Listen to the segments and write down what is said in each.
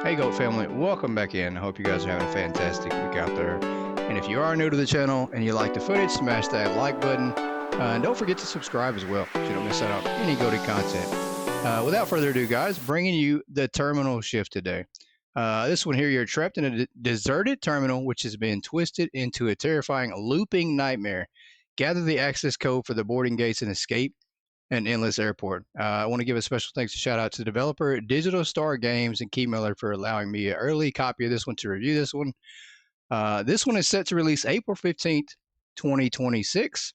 Hey Goat family, welcome back in. I hope you guys are having a fantastic week out there. And if you are new to the channel and you like the footage, smash that like button. And don't forget to subscribe as well so you don't miss out on any Goated content. Without further ado, guys, bringing you the terminal shift today. This one here, you're trapped in a deserted terminal which has been twisted into a terrifying looping nightmare. Gather the access code for the boarding gates and escape an endless airport. I want to give a special thanks and shout out to the developer Digital Star Games and Keymailer for allowing me an early copy of this one to review this one. This one is set to release April 15th, 2026.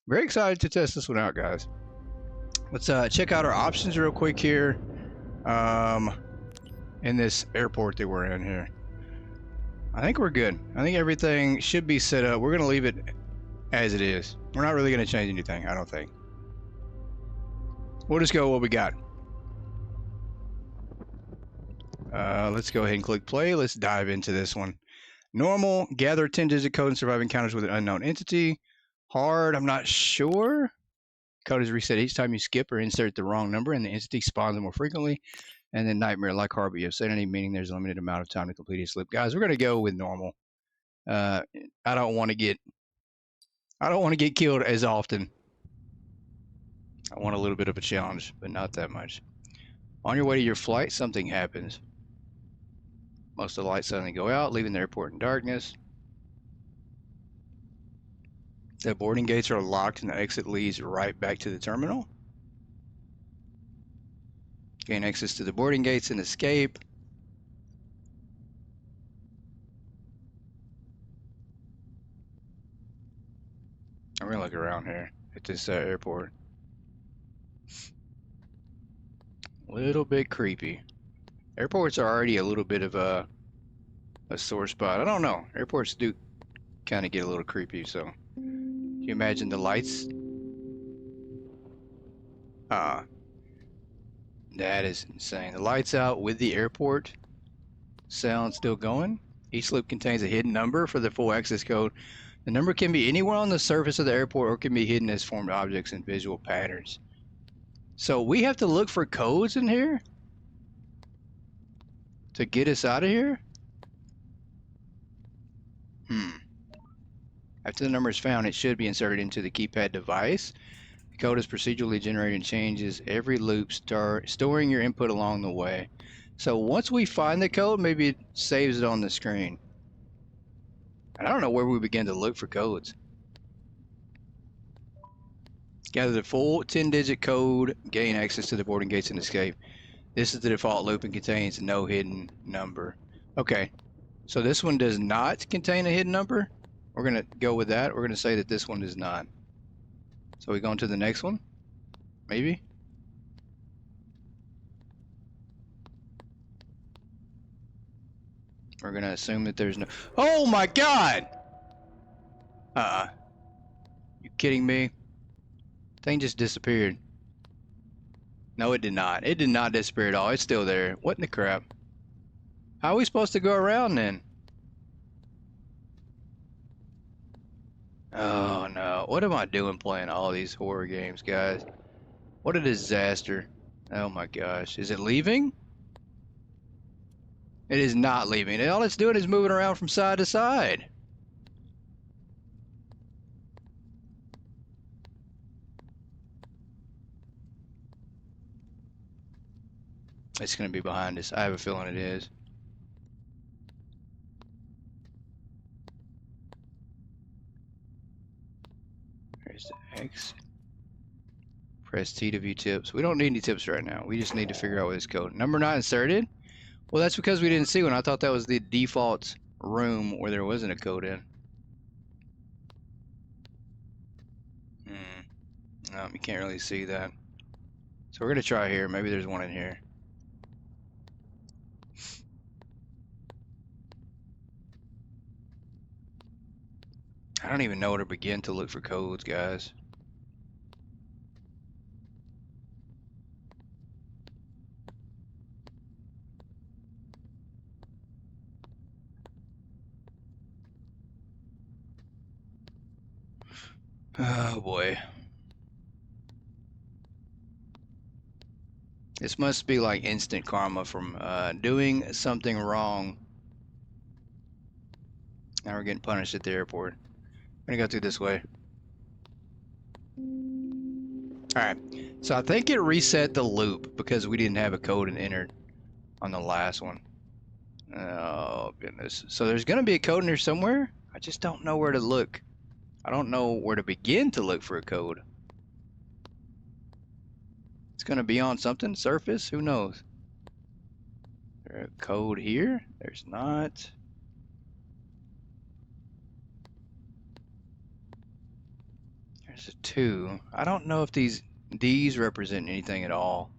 Very excited to test this one out, guys. Let's check out our options real quick here in this airport that we're in here. I think we're good. I think everything should be set up. We're going to leave it as it is. We're not really going to change anything, I don't think. We'll just go what we got. Let's go ahead and click play. Let's dive into this one. Normal, gather 10-digit code and survive encounters with an unknown entity. Hard, I'm not sure. Code is reset each time you skip or insert the wrong number and the entity spawns more frequently. And then nightmare, like hard, but you have sanity, meaning there's a limited amount of time to complete a slip. Guys, we're gonna go with normal. I don't want to get killed as often. I want a little bit of a challenge, but not that much. On your way to your flight, something happens. Most of the lights suddenly go out, leaving the airport in darkness. The boarding gates are locked and the exit leads right back to the terminal. Gain access to the boarding gates and escape. I'm gonna look around here at this airport. A little bit creepy. Airports are already a little bit of a sore spot. I don't know. Airports do kind of get a little creepy. So, can you imagine the lights? That is insane. The lights out with the airport sound still going. Each loop contains a hidden number for the full access code. The number can be anywhere on the surface of the airport or can be hidden as formed objects and visual patterns. So we have to look for codes in here to get us out of here? After the number is found, it should be inserted into the keypad device. The code is procedurally generated and changes every loop, storing your input along the way. So once we find the code, maybe it saves it on the screen. And I don't know where we begin to look for codes. Gather the full 10-digit code, gain access to the boarding gates and escape. This is the default loop and contains no hidden number. Okay, so this one does not contain a hidden number. We're gonna go with that. We're gonna say that this one does not. So we go on to the next one, maybe? We're gonna assume that there's no, oh my God! You kidding me? Thing just disappeared. No, it did not. It did not disappear at all. It's still there. What in the crap? How are we supposed to go around then? Oh no. What am I doing playing all these horror games, guys? What a disaster. Oh my gosh. Is it leaving? It is not leaving. All it's doing is moving around from side to side. It's going to be behind us. I have a feeling it is. There's the X. Press T to view tips. We don't need any tips right now. We just need to figure out what this code. Number not inserted? Well, that's because we didn't see one. I thought that was the default room where there wasn't a code in. No, you can't really see that. So we're going to try here. Maybe there's one in here. I don't even know where to begin to look for codes, guys. Oh boy. This must be like instant karma from doing something wrong. Now we're getting punished at the airport. I'm gonna go through this way. Alright, so I think it reset the loop because we didn't have a code and entered on the last one. Oh goodness. So there's gonna be a code in here somewhere. I just don't know where to look. I don't know where to begin to look for a code. It's gonna be on something, surface, who knows? Is there a code here? There's not. There's a 2. I don't know if these represent anything at all.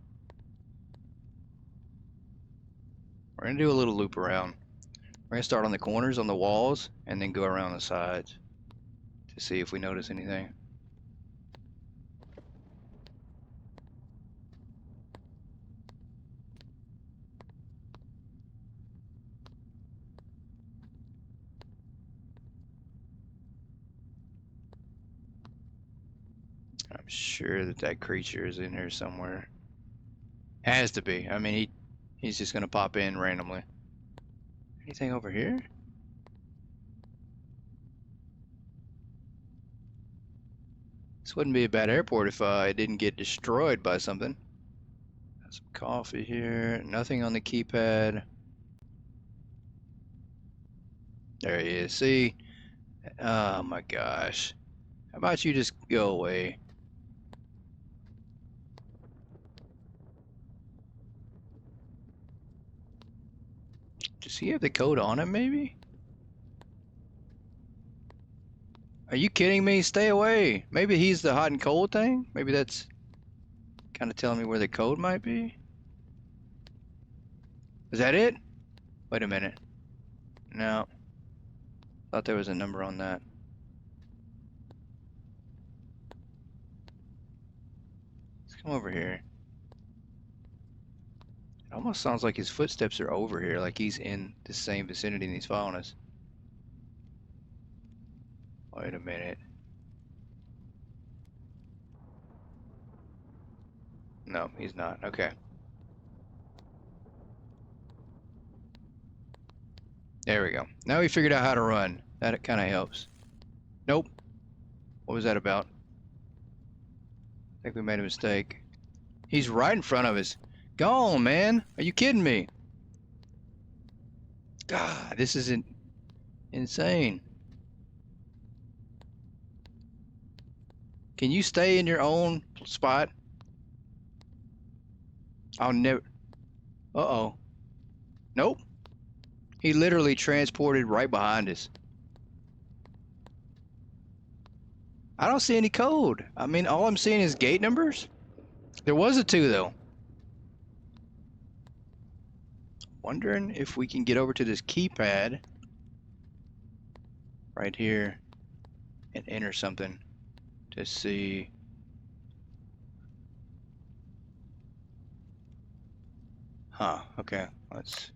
We're gonna do a little loop around. We're gonna start on the corners on the walls and then go around the sides to see if we notice anything. I'm sure that creature is in here somewhere. Has to be. I mean, he's just gonna pop in randomly. Anything over here? This wouldn't be a bad airport if it didn't get destroyed by something. Got some coffee here. Nothing on the keypad. There he is. See? Oh my gosh. How about you just go away? Does he have the code on him, maybe? Are you kidding me? Stay away. Maybe he's the hot and cold thing? Maybe that's kind of telling me where the code might be? Is that it? Wait a minute. No. Thought there was a number on that. Let's come over here. It almost sounds like his footsteps are over here, like he's in the same vicinity and he's following us. Wait a minute. No, he's not. Okay. There we go. Now we figured out how to run. That kind of helps. Nope. What was that about? I think we made a mistake. He's right in front of us. Go on, man. Are you kidding me? God, this is insane. Can you stay in your own spot? I'll never... Uh-oh. Nope. He literally transported right behind us. I don't see any code. I mean, all I'm seeing is gate numbers. There was a 2, though. Wondering if we can get over to this keypad right here and enter something to see. Huh, okay. Let's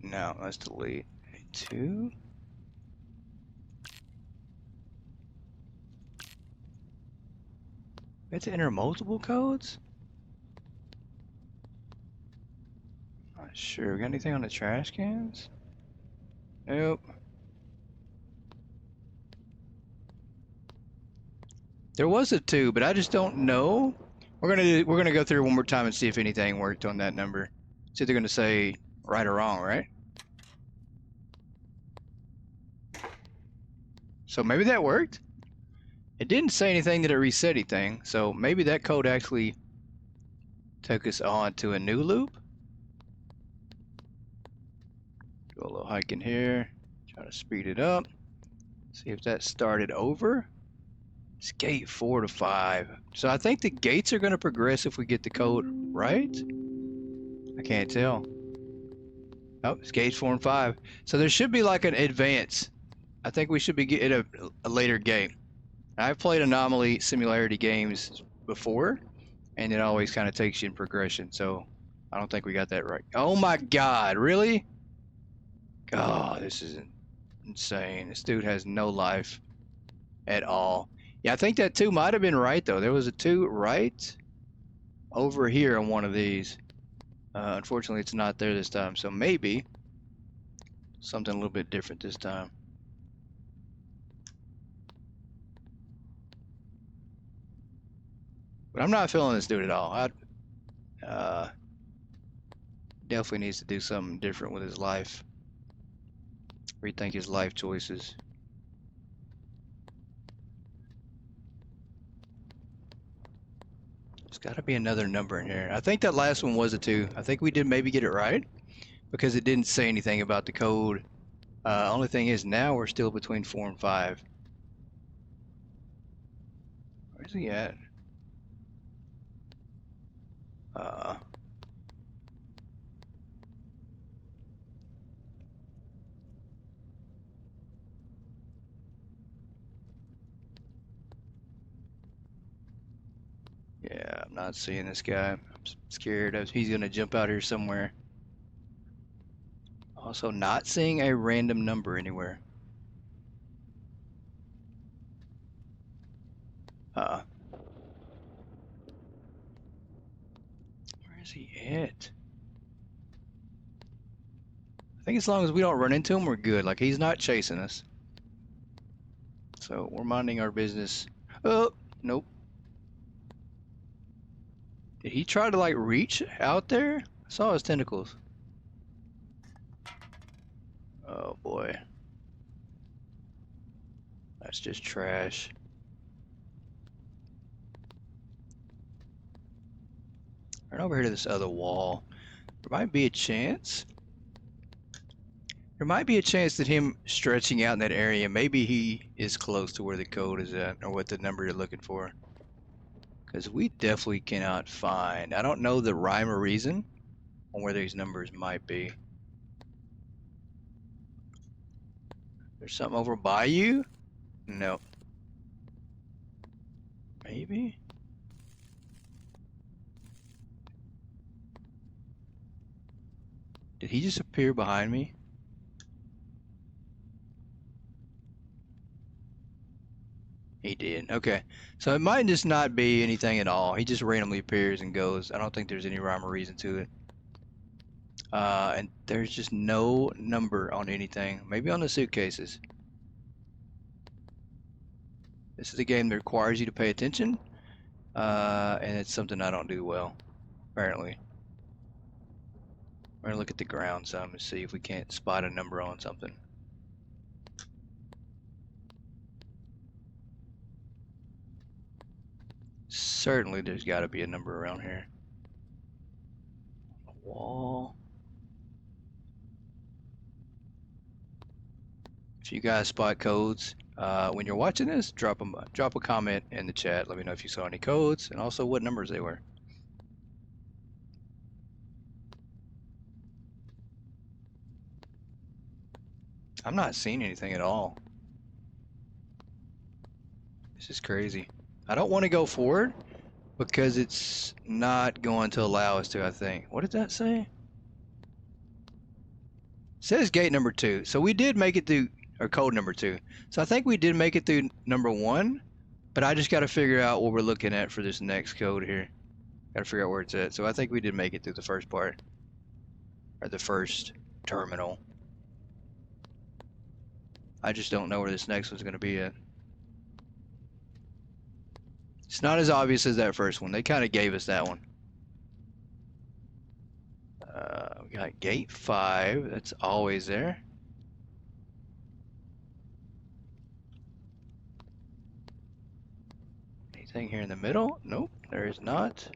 delete 2. We have to enter multiple codes? Not sure. We got anything on the trash cans? Nope. There was a 2, but I just don't know. We're gonna go through one more time and see if anything worked on that number. It's either gonna say right or wrong, right? So maybe that worked. It didn't say anything that it reset anything, so maybe that code actually took us on to a new loop. Go a little hike in here, try to speed it up. See if that started over. It's gate 4 to 5. So I think the gates are going to progress if we get the code right. I can't tell. Oh, it's gates 4 and 5. So there should be like an advance. I think we should be getting a later gate. I've played anomaly similarity games before, and it always kind of takes you in progression. So I don't think we got that right. Oh my God, really? God, this is insane. This dude has no life at all. Yeah, I think that 2 might have been right, though. There was a 2 right. over here on one of these. Unfortunately, it's not there this time, so maybe something a little bit different this time. But I'm not feeling this dude at all. Definitely needs to do something different with his life. Rethink his life choices. There's got to be another number in here. I think that last one was a 2. I think we did maybe get it right because it didn't say anything about the code. Only thing is now we're still between 4 and 5. Where's he at? Yeah, I'm not seeing this guy. I'm scared he's gonna jump out here somewhere. Also not seeing a random number anywhere. Where is he at? I think as long as we don't run into him, we're good. Like, he's not chasing us. So we're minding our business. Oh, nope. Did he try to like reach out there? I saw his tentacles. Oh boy. That's just trash. Run over here to this other wall. There might be a chance. There might be a chance that him stretching out in that area, maybe he is close to where the code is at, or what the number you're looking for. Because we definitely cannot find. I don't know the rhyme or reason on where these numbers might be. There's something over by you? No. Maybe? Did he just appear behind me? He did. Okay. So it might just not be anything at all. He just randomly appears and goes. I don't think there's any rhyme or reason to it. And there's just no number on anything. Maybe on the suitcases. This is a game that requires you to pay attention. And it's something I don't do well, apparently. We're gonna look at the ground some and see if we can't spot a number on something. Certainly there's got to be a number around here. A wall. If you guys spot codes when you're watching this, drop a comment in the chat. Let me know if you saw any codes and also what numbers they were. I'm not seeing anything at all. This is crazy. I don't want to go forward because it's not going to allow us to, I think. What did that say? It says gate number 2. So we did make it through, or code number 2. So I think we did make it through number 1, but I just got to figure out what we're looking at for this next code here. Got to figure out where it's at. So I think we did make it through the first part, or the first terminal. I just don't know where this next one's going to be at. It's not as obvious as that first one. They kind of gave us that one. We got gate 5. That's always there. Anything here in the middle? Nope, there is not.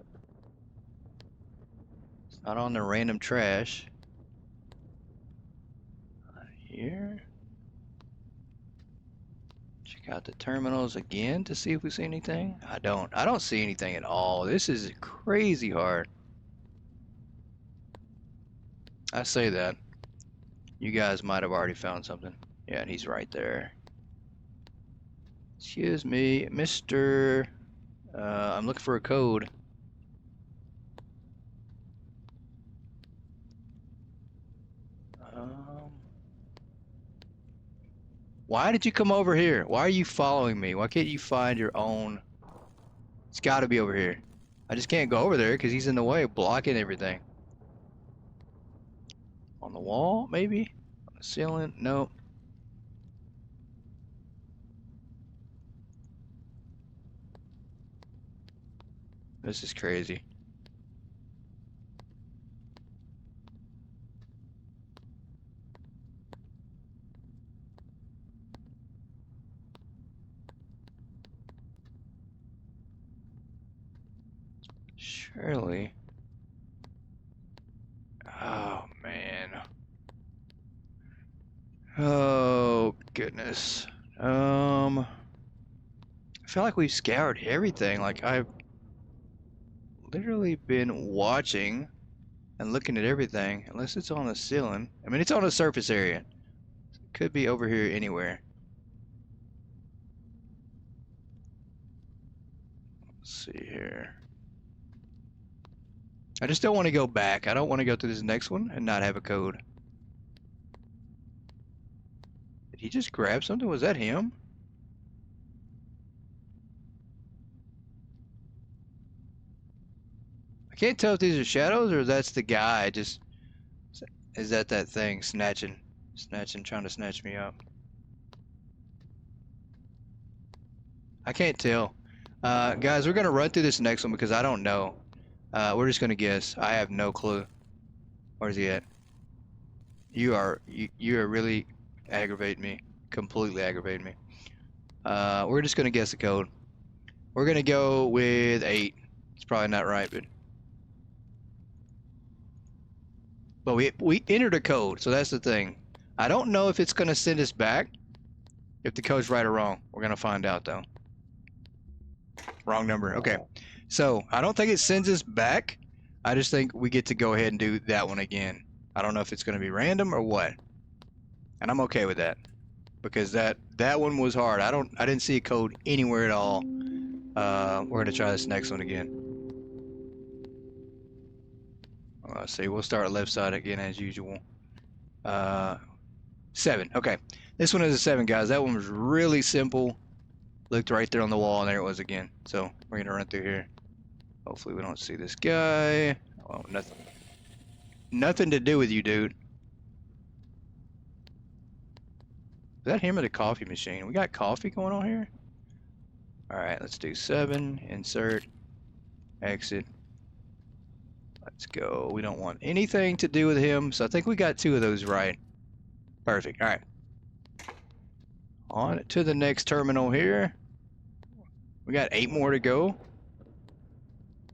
It's not on the random trash. Not here. Check out the terminals again to see if we see anything. I don't see anything at all. This is crazy hard. I say that. You guys might have already found something. Yeah, and he's right there. Excuse me, Mr. I'm looking for a code. Why did you come over here? Why are you following me? Why can't you find your own? It's got to be over here. I just can't go over there because he's in the way, blocking everything. On the wall, maybe? On the ceiling? Nope. This is crazy. Surely. Oh, man. Oh, goodness. I feel like we've scoured everything. Like, I've literally been watching and looking at everything, unless it's on the ceiling. I mean, it's on a surface area. It could be over here anywhere. Let's see here. I just don't want to go back. I don't want to go to this next one and not have a code. Did he just grab something? Was that him? I can't tell if these are shadows or that's the guy. Just is that thing snatching, trying to snatch me up. I can't tell. Guys, we're gonna run through this next one because I don't know. We're just gonna guess. I have no clue. Where's he at? You are really aggravating me. Completely aggravating me. We're just gonna guess the code. We're gonna go with 8. It's probably not right, but we entered a code, so that's the thing. I don't know if it's gonna send us back. If the code's right or wrong, we're gonna find out though. Wrong number. Okay. So I don't think it sends us back. I just think we get to go ahead and do that one again. I don't know if it's going to be random or what. And I'm okay with that. Because that one was hard. I didn't see a code anywhere at all. We're going to try this next one again. Let's see. We'll start left side again as usual. 7. Okay. This one is a 7, guys. That one was really simple. Looked right there on the wall, and there it was again. So we're gonna run through here. Hopefully we don't see this guy. Oh, nothing to do with you, dude. Is that him at a coffee machine? We got coffee going on here? Alright, let's do 7. Insert. Exit. Let's go. We don't want anything to do with him, so I think we got 2 of those right. Perfect. Alright. On to the next terminal here. We got 8 more to go.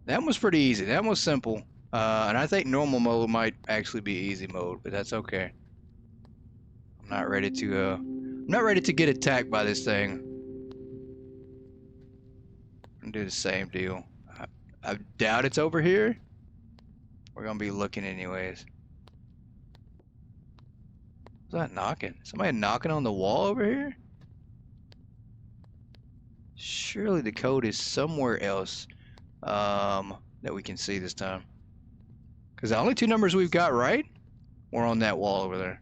That one was pretty easy. That one was simple. And I think normal mode might actually be easy mode, but that's okay. I'm not ready to get attacked by this thing. I'm gonna do the same deal. I doubt it's over here. We're gonna be looking anyways. Who's that knocking? Somebody knocking on the wall over here? Surely the code is somewhere else that we can see this time. Because the only 2 numbers we've got right were on that wall over there.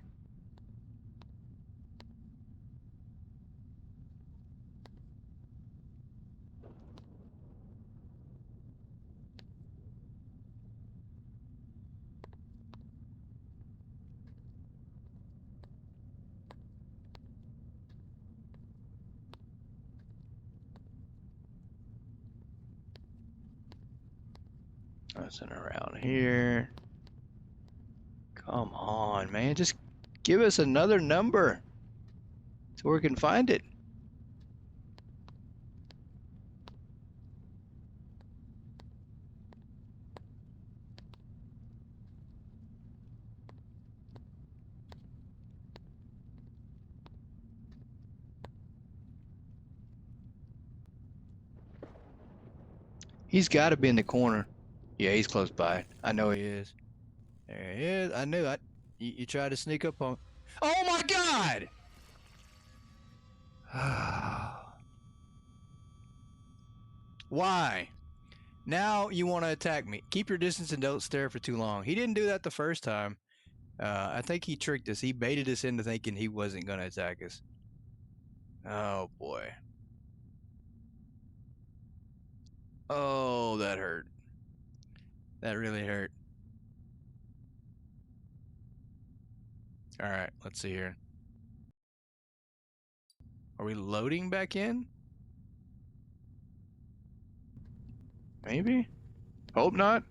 Nothing around here. Come on, man. Just give us another number so we can find it. He's got to be in the corner. Yeah, he's close by. I know he is. There he is. I knew it. You tried to sneak up on... Oh my God! Why? Now you want to attack me. Keep your distance and don't stare for too long. He didn't do that the first time. I think he tricked us. He baited us into thinking he wasn't going to attack us. Oh boy. Oh, that hurt. That really hurt. All right, let's see here. Are we loading back in? Maybe? Hope not.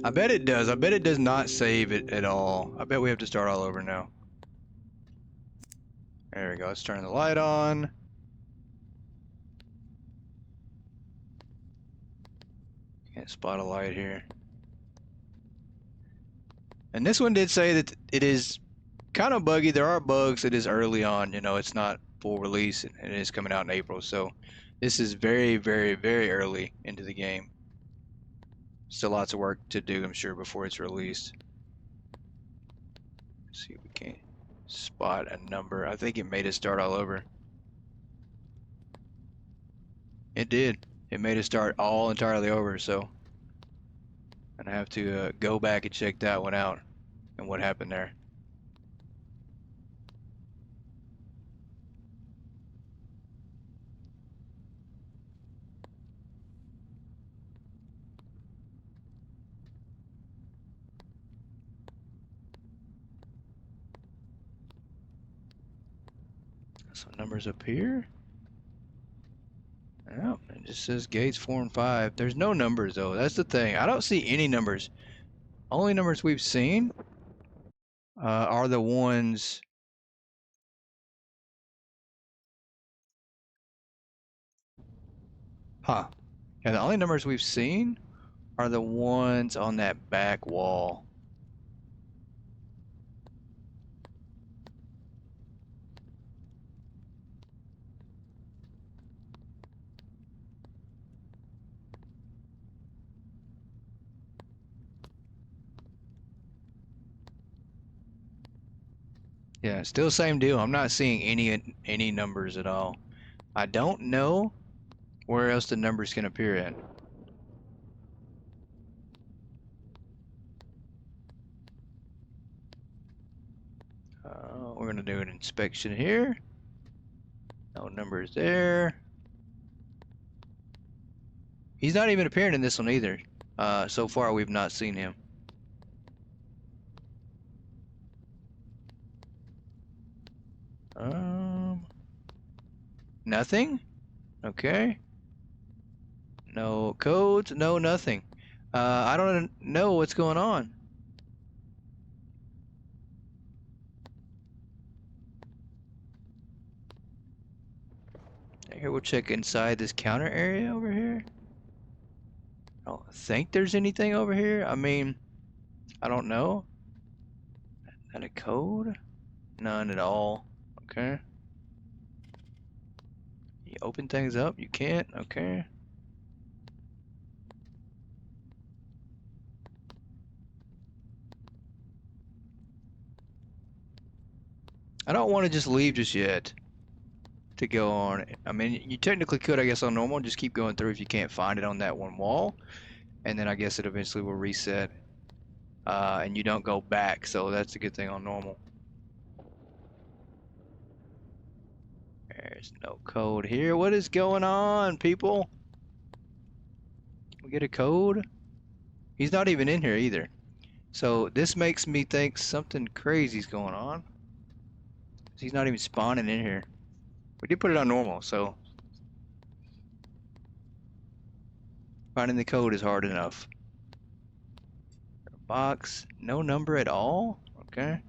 I bet it does. I bet it does not save it at all. I bet we have to start all over now. There we go. Let's turn the light on. Can't spot a light here. And this one did say that it is kind of buggy. There are bugs. It is early on. You know, it's not full release, and it is coming out in April. So this is very, very, very early into the game. Still lots of work to do, I'm sure, before it's released. Let's see if we can spot a number. I think it made it start all over. It did. It made it start all entirely over, so I'm gonna have to go back and check that one out and what happened there. Some numbers up here. Oh, it just says gates 4 and 5. There's no numbers though. That's the thing. I don't see any numbers. Only numbers we've seen are the ones. Huh. Yeah, the only numbers we've seen are the ones on that back wall. Yeah, still same deal. I'm not seeing any numbers at all. I don't know where else the numbers can appear in. We're gonna do an inspection here. No numbers there. He's not even appearing in this one either. So far we've not seen him. Nothing? Okay. No codes, no nothing. I don't know what's going on. Here, we'll check inside this counter area over here. I don't think there's anything over here. I mean, I don't know. Not a code? None at all. Okay. You open things up? You can't? Okay. I don't want to just leave just yet to go on. I mean, you technically could, I guess, on normal, just keep going through if you can't find it on that one wall. And then I guess it eventually will reset. And you don't go back, so that's a good thing on normal. There's no code here. What is going on, people? We get a code? He's not even in here either. So this makes me think something crazy's going on. He's not even spawning in here. We did put it on normal, so finding the code is hard enough. Box, no number at all? Okay.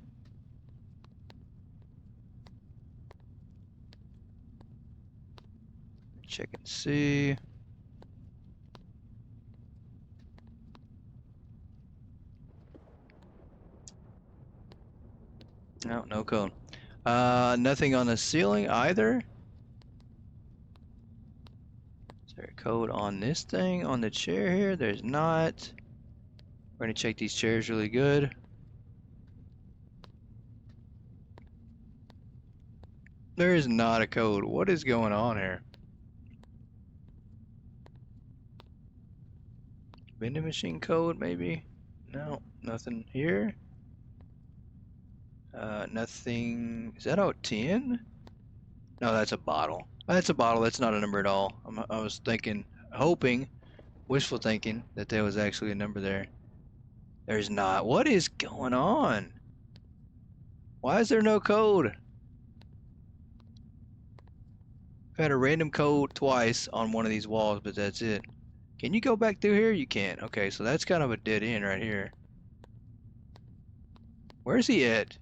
Check and see. No, no code. Nothing on the ceiling either. Is there a code on this thing, on the chair here? There's not. We're gonna check these chairs really good. There is not a code. What is going on here? Vending machine code, maybe? No, nothing here. Nothing. Is that a 10? No, that's a bottle. That's a bottle. That's not a number at all. I was thinking, hoping wishful thinking that there was actually a number there. There's not. What is going on? Why is there no code? I've had a random code twice on one of these walls, but that's it. Can you go back through here? You can't. Okay, so that's kind of a dead end right here. Where's he at?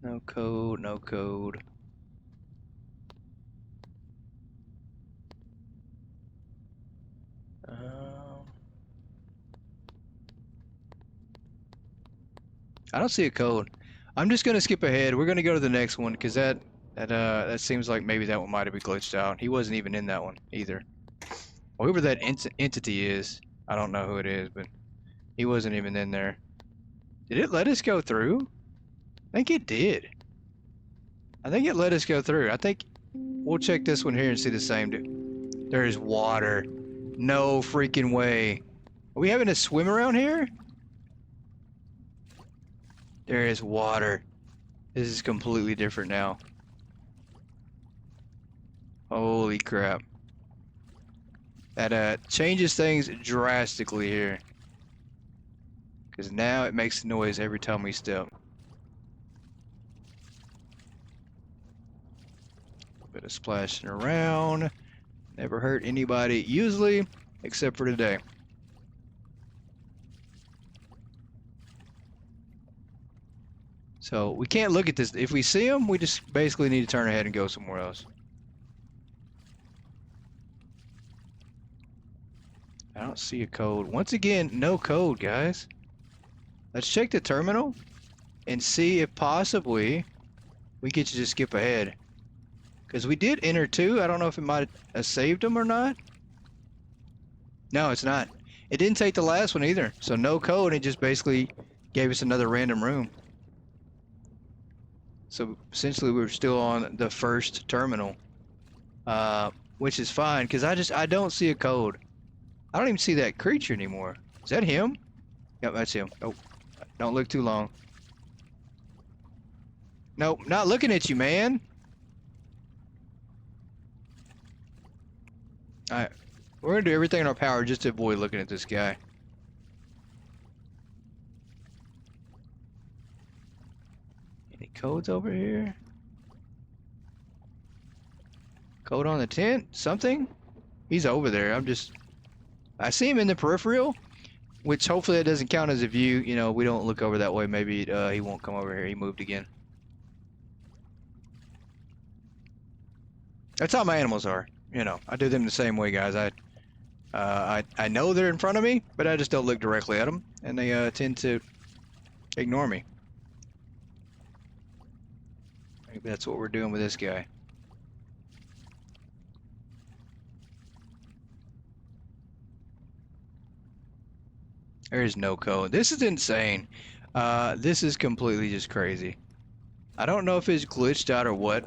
No code, no code. I don't see a code. I'm just gonna skip ahead. We're gonna go to the next one because that seems like maybe that one might have been glitched out. He wasn't even in that one either. Whoever that entity is, I don't know who it is, but he wasn't even in there. Did it let us go through? I think it did. I think it let us go through. I think we'll check this one here and see the same. There is water. No freaking way. Are we having to swim around here? There is water. This is completely different now. Holy crap. That changes things drastically here. Because now it makes noise every time we step. A bit of splashing around. Never hurt anybody, usually, except for today. So we can't look at this. If we see them, we just basically need to turn ahead and go somewhere else. I don't see a code. Once again, no code, guys. Let's check the terminal and see if possibly we get to just skip ahead. Because we did enter 2. I don't know if it might have saved them or not. No, it's not. It didn't take the last one either. So no code. It just basically gave us another random room. So essentially we're still on the first terminal. Which is fine because I don't see a code. I don't even see that creature anymore. Is that him? Yep, that's him. Oh, don't look too long. Nope, not looking at you, man. Alright, we're gonna do everything in our power just to avoid looking at this guy. Any codes over here? Code on the tent? Something? He's over there. I see him in the peripheral, which hopefully that doesn't count as a view. You know, we don't look over that way. Maybe he won't come over here. He moved again. That's how my animals are. You know, I do them the same way, guys. I know they're in front of me, but I just don't look directly at them, and they tend to ignore me. Maybe that's what we're doing with this guy. There is no code. This is insane. This is completely just crazy. I don't know if it's glitched out or what,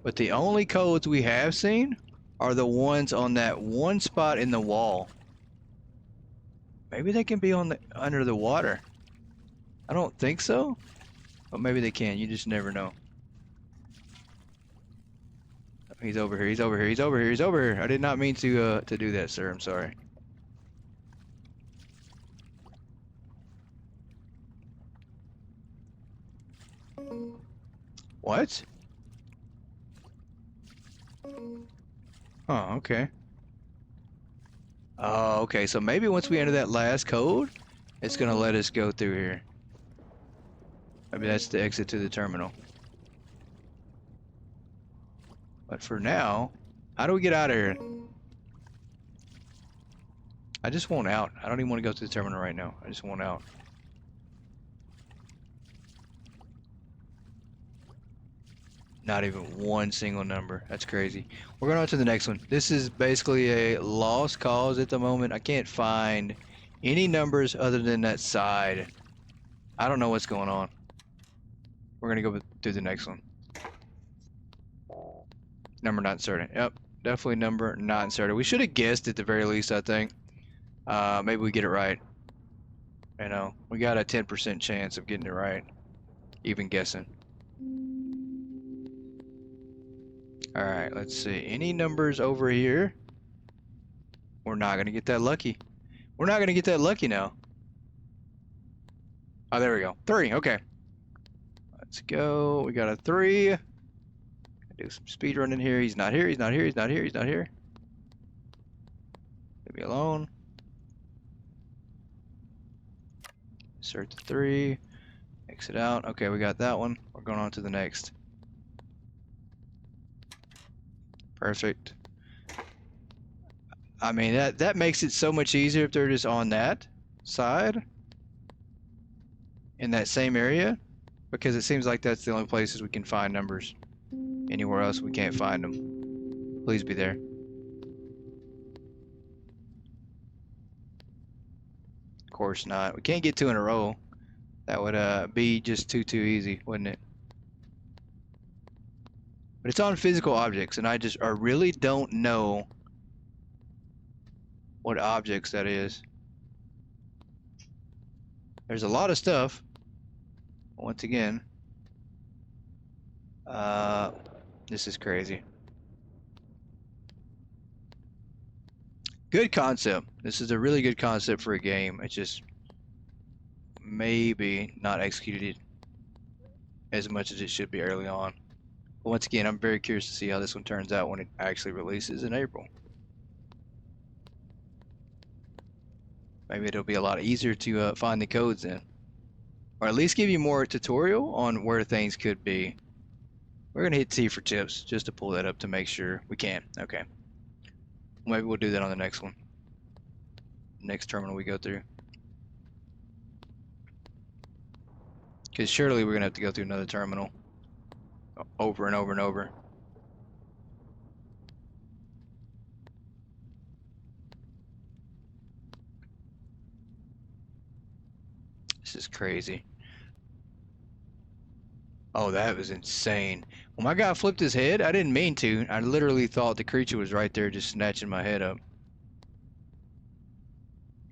but the only codes we have seen are the ones on that one spot in the wall. Maybe they can be on the under the water. I don't think so, but maybe they can. You just never know. He's over here. He's over here. He's over here. He's over here. I did not mean to do that, sir. I'm sorry. What? Oh, okay. Oh, okay. So maybe once we enter that last code, it's gonna let us go through here. Maybe that's the exit to the terminal. But for now, how do we get out of here? I just want out. I don't even want to go to the terminal right now. I just want out. Not even one single number. That's crazy. We're going on to the next one. This is basically a lost cause at the moment. I can't find any numbers other than that side. I don't know what's going on. We're going to go to the next one. Number not inserted. Yep, definitely number not inserted. We should have guessed at the very least, I think. Maybe we get it right. You know, we got a 10% chance of getting it right. Even guessing. All right, let's see. Any numbers over here? We're not gonna get that lucky. We're not gonna get that lucky now. Oh, there we go. 3, okay. Let's go. We got a 3. Do some speed running here. He's not here, he's not here, he's not here, he's not here. Leave me alone. Insert the 3. Exit out. Okay, we got that one. We're going on to the next. Perfect. I mean, that makes it so much easier if they're just on that side in that same area, because it seems like that's the only places we can find numbers. Anywhere else we can't find them. Please be there. Of course not. We can't get 2 in a row. That would be just too easy, wouldn't it? But it's on physical objects, and I really don't know what objects that is. There's a lot of stuff. Once again, this is crazy. Good concept. This is a really good concept for a game. It's just maybe not executed as much as it should be early on. But once again, I'm very curious to see how this one turns out when it actually releases in April. Maybe it'll be a lot easier to find the codes then. Or at least give you more tutorial on where things could be. We're going to hit T for tips just to pull that up to make sure we can. Okay. Maybe we'll do that on the next one. Next terminal we go through. Because surely we're going to have to go through another terminal. Over and over and over. This is crazy. Oh, that was insane. When my guy flipped his head, I didn't mean to. I literally thought the creature was right there just snatching my head up.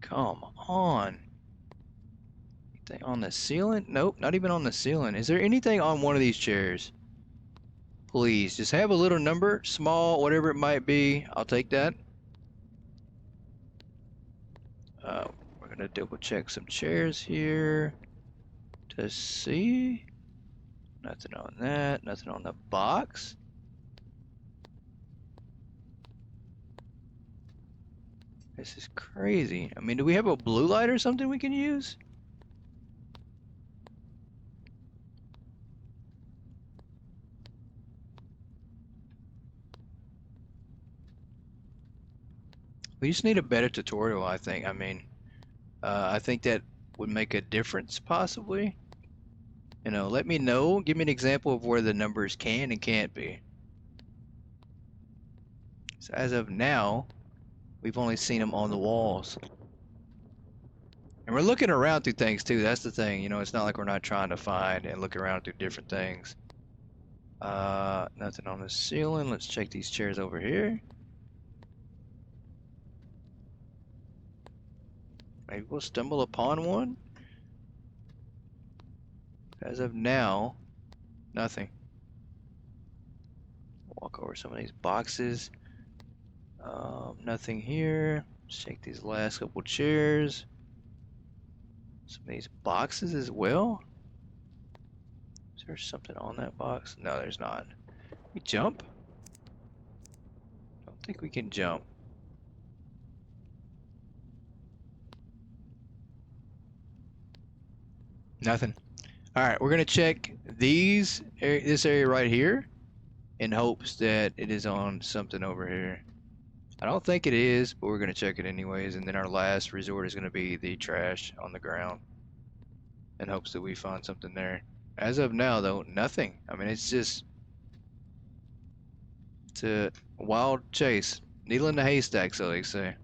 Come on. Anything on the ceiling? Nope, not even on the ceiling. Is there anything on one of these chairs? Please, just have a little number, small, whatever it might be. I'll take that. We're gonna double check some chairs here to see. Nothing on that, nothing on the box. This is crazy. I mean, do we have a blue light or something we can use? We just need a better tutorial, I think. I mean, I think that would make a difference, possibly. You know, let me know. Give me an example of where the numbers can and can't be. So as of now, we've only seen them on the walls. And we're looking around through things too. That's the thing. You know, it's not like we're not trying to find and look around through different things. Nothing on the ceiling. Let's check these chairs over here. Maybe we'll stumble upon one. As of now, nothing. Walk over some of these boxes. Nothing here. Let's check these last couple chairs. Some of these boxes as well. Is there something on that box? No, there's not. We jump? Don't think we can jump. Nothing. All right, we're gonna check this area right here in hopes that it is on something over here. I don't think it is, but we're gonna check it anyways, and then our last resort is gonna be the trash on the ground in hopes that we find something there. As of now, though, nothing. I mean, it's a wild chase. Needle in the haystack, so they say.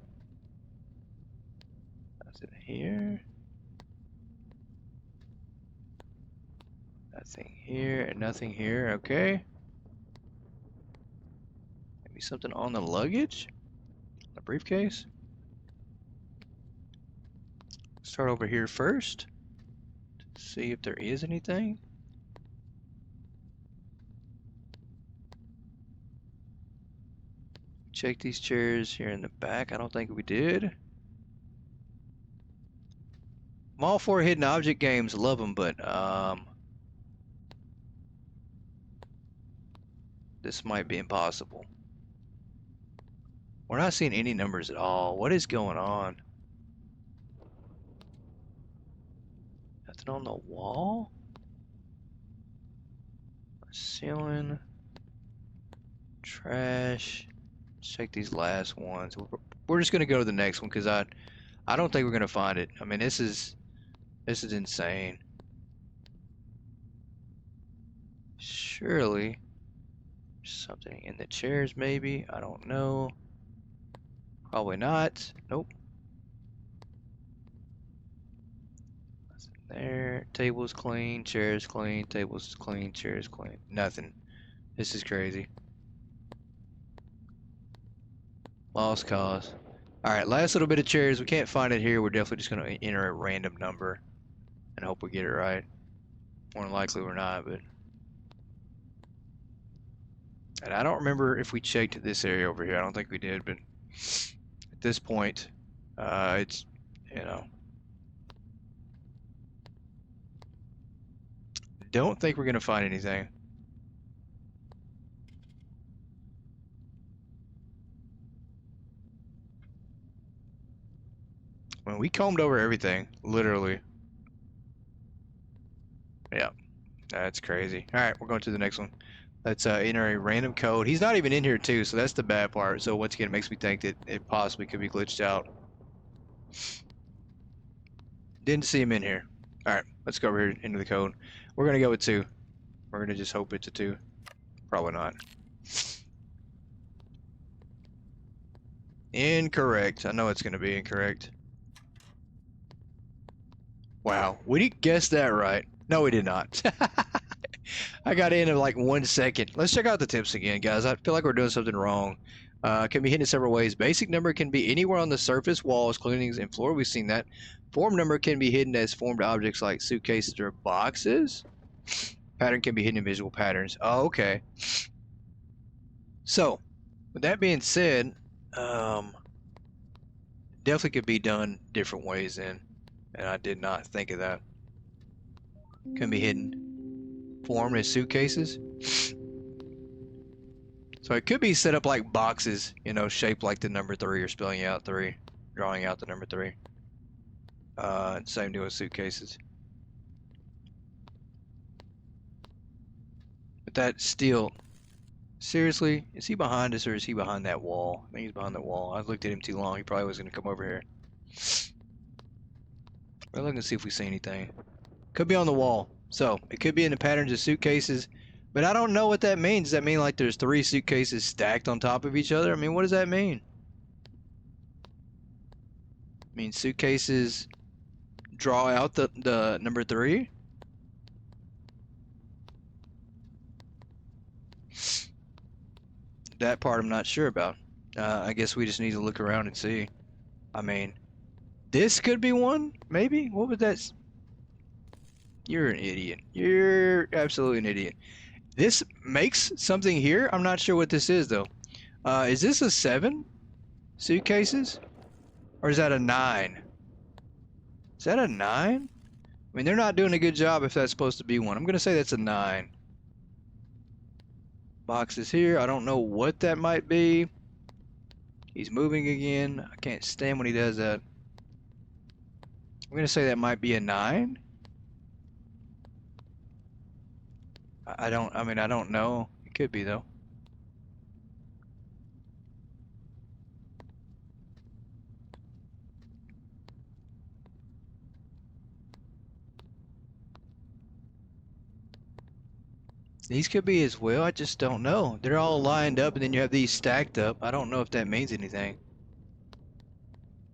Nothing here. Nothing here and nothing here. Okay. Maybe something on the luggage? The briefcase? Start over here first to see if there is anything. check these chairs here in the back? I don't think we did. I'm all for hidden object games, love them, but this might be impossible. We're not seeing any numbers at all. What is going on? Nothing on the wall? Ceiling. Trash. Let's check these last ones. We're just gonna go to the next one because I don't think we're gonna find it. I mean, this is insane. Surely something in the chairs, maybe. I don't know. Probably not. Nope. Nothing there. Table's clean, chairs clean, table's clean, chairs clean. Nothing. This is crazy. Lost cause. Alright, last little bit of chairs. We can't find it here. We're definitely just going to enter a random number and hope we get it right. More than likely we're not, but... And I don't remember if we checked this area over here. I don't think we did, but at this point, it's, you know... Don't think we're going to find anything. I mean, we combed over everything, literally. Yeah, that's crazy. All right, we're going to the next one. Let's enter a random code. He's not even in here too, so that's the bad part. So once again, it makes me think that it possibly could be glitched out. Didn't see him in here. All right, let's go over here into the code. We're gonna go with 2. We're gonna just hope it's a 2. Probably not. Incorrect. I know it's gonna be incorrect. Wow, we didn't guess that right. No, we did not. I got in like 1 second. Let's check out the tips again, guys. I feel like we're doing something wrong. Can be hidden in several ways. Basic number can be anywhere on the surface, walls, cleanings, and floor. We've seen that. Form number can be hidden as formed objects like suitcases or boxes. Pattern can be hidden in visual patterns. Oh, okay. So, with that being said, definitely could be done different ways then. And I did not think of that. Can be hidden. Formed as suitcases. So it could be set up like boxes, you know, shaped like the number 3 or spelling out 3, drawing out the number 3. Same deal with suitcases. But that still, seriously, is he behind us or is he behind that wall? I think he's behind that wall. I looked at him too long. He probably was going to come over here. We're looking to see if we see anything. Could be on the wall. So it could be in the patterns of suitcases. But I don't know what that means. Does that mean like there's 3 suitcases stacked on top of each other? I mean, what does that mean? I mean, suitcases draw out the number 3? That part I'm not sure about. I guess we just need to look around and see. I mean, this could be one, maybe? What would that... You're an idiot. You're absolutely an idiot. This makes something here. I'm not sure what this is, though. Is this a 7? Suitcases? Or is that a 9? Is that a 9? I mean, they're not doing a good job if that's supposed to be one. I'm going to say that's a 9. Boxes here. I don't know what that might be. He's moving again. I can't stand when he does that. I'm going to say that might be a 9. I don't know. It could be, though. These could be as well. I just don't know. They're all lined up, and then you have these stacked up. I don't know if that means anything.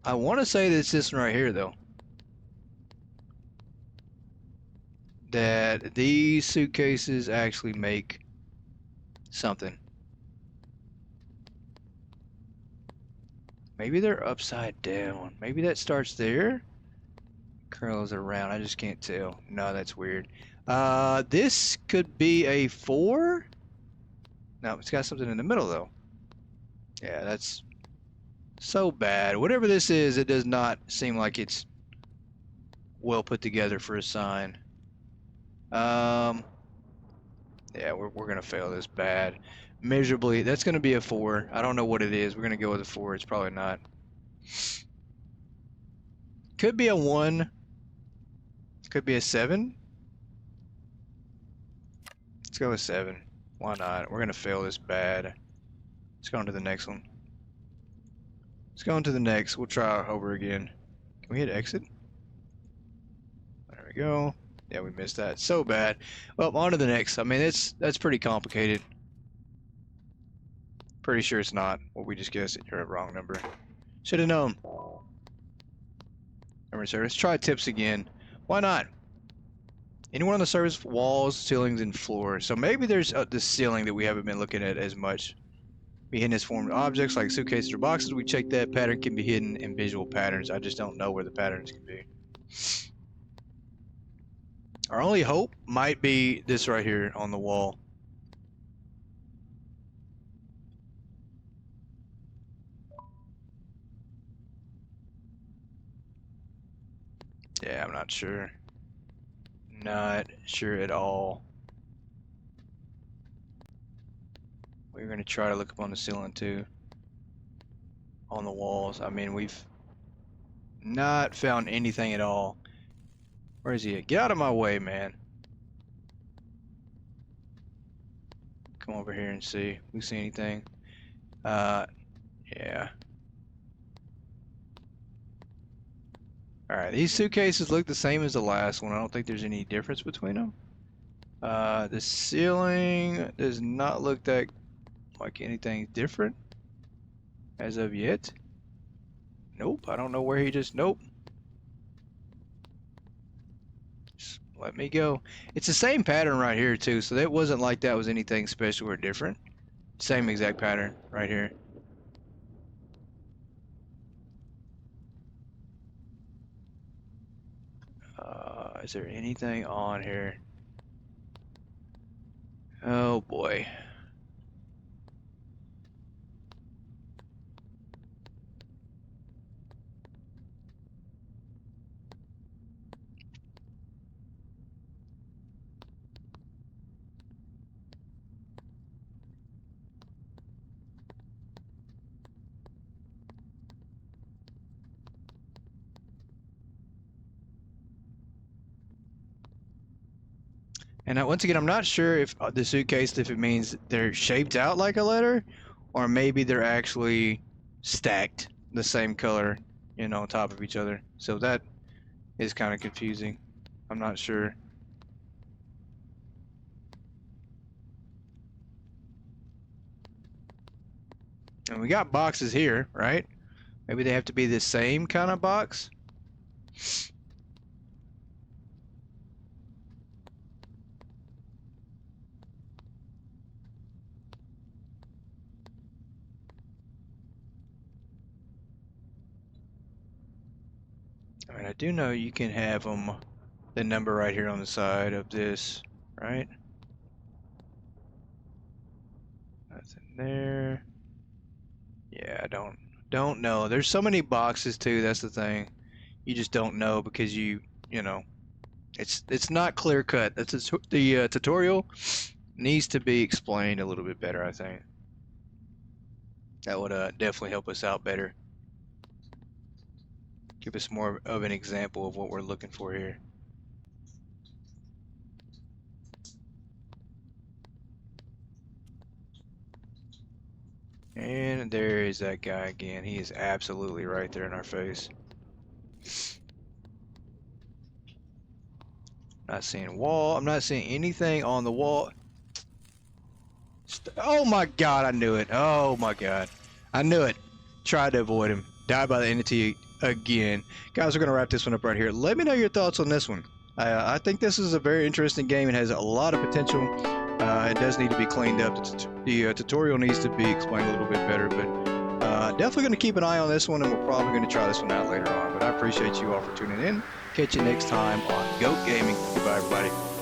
I want to say that it's this one right here, though. That these suitcases actually make something. Maybe they're upside down. Maybe that starts there. Curls around. I just can't tell. No, that's weird. This could be a 4. No, it's got something in the middle though. Yeah, that's so bad. Whatever this is, it does not seem like it's well put together for a sign. Yeah, we're gonna fail this bad. Miserably. That's gonna be a 4. I don't know what it is. We're gonna go with a 4. It's probably not. Could be a 1. Could be a 7. Let's go with 7. Why not? We're gonna fail this bad. Let's go on to the next one. Let's go on to the next. We'll try over again. Can we hit exit? There we go. Yeah, we missed that. So bad. Well, on to the next. I mean, that's pretty complicated. Pretty sure it's not what we just guessed. You're a wrong number. Should have known. Number service. Let's try tips again. Why not? Anyone on the service walls, ceilings, and floors. So maybe there's the ceiling that we haven't been looking at as much. Be hidden as formed objects like suitcases or boxes. We check that pattern can be hidden in visual patterns. I just don't know where the patterns can be. Our only hope might be this right here on the wall. Yeah, I'm not sure. Not sure at all. We're going to try to look up on the ceiling too. On the walls. I mean, we've not found anything at all. Where is he at? Get out of my way, man. Come over here and see. We see anything? Yeah. Alright, these suitcases look the same as the last one. I don't think there's any difference between them. The ceiling does not look that like anything different as of yet. Nope, I don't know where he just... Nope. Just let me go. It's the same pattern right here too, so that wasn't like that was anything special or different. Same exact pattern right here. Is there anything on here? Oh boy. And once again, I'm not sure if the suitcase, if it means they're shaped out like a letter, or maybe they're actually stacked the same color, you know, on top of each other. So that is kind of confusing. I'm not sure. And we got boxes here, right? Maybe they have to be the same kind of box. I mean, I do know you can have them, the number right here on the side of this, right? Nothing there. Yeah, I don't know. There's so many boxes too. That's the thing. You just don't know because you know, it's not clear cut. The tutorial needs to be explained a little bit better. I think that would definitely help us out better. Give us more of an example of what we're looking for here. And there is that guy again. He is absolutely right there in our face. Not seeing wall. I'm not seeing anything on the wall. Oh my god, I knew it. Oh my god. I knew it. Tried to avoid him. Died by the entity again. Guys, we're going to wrap this one up right here. Let me know your thoughts on this one. I think this is a very interesting game. It has a lot of potential. It does need to be cleaned up. The tutorial needs to be explained a little bit better, but definitely going to keep an eye on this one, and we're probably going to try this one out later on. But I appreciate you all for tuning in. Catch you next time on Goat Gaming. Goodbye, everybody.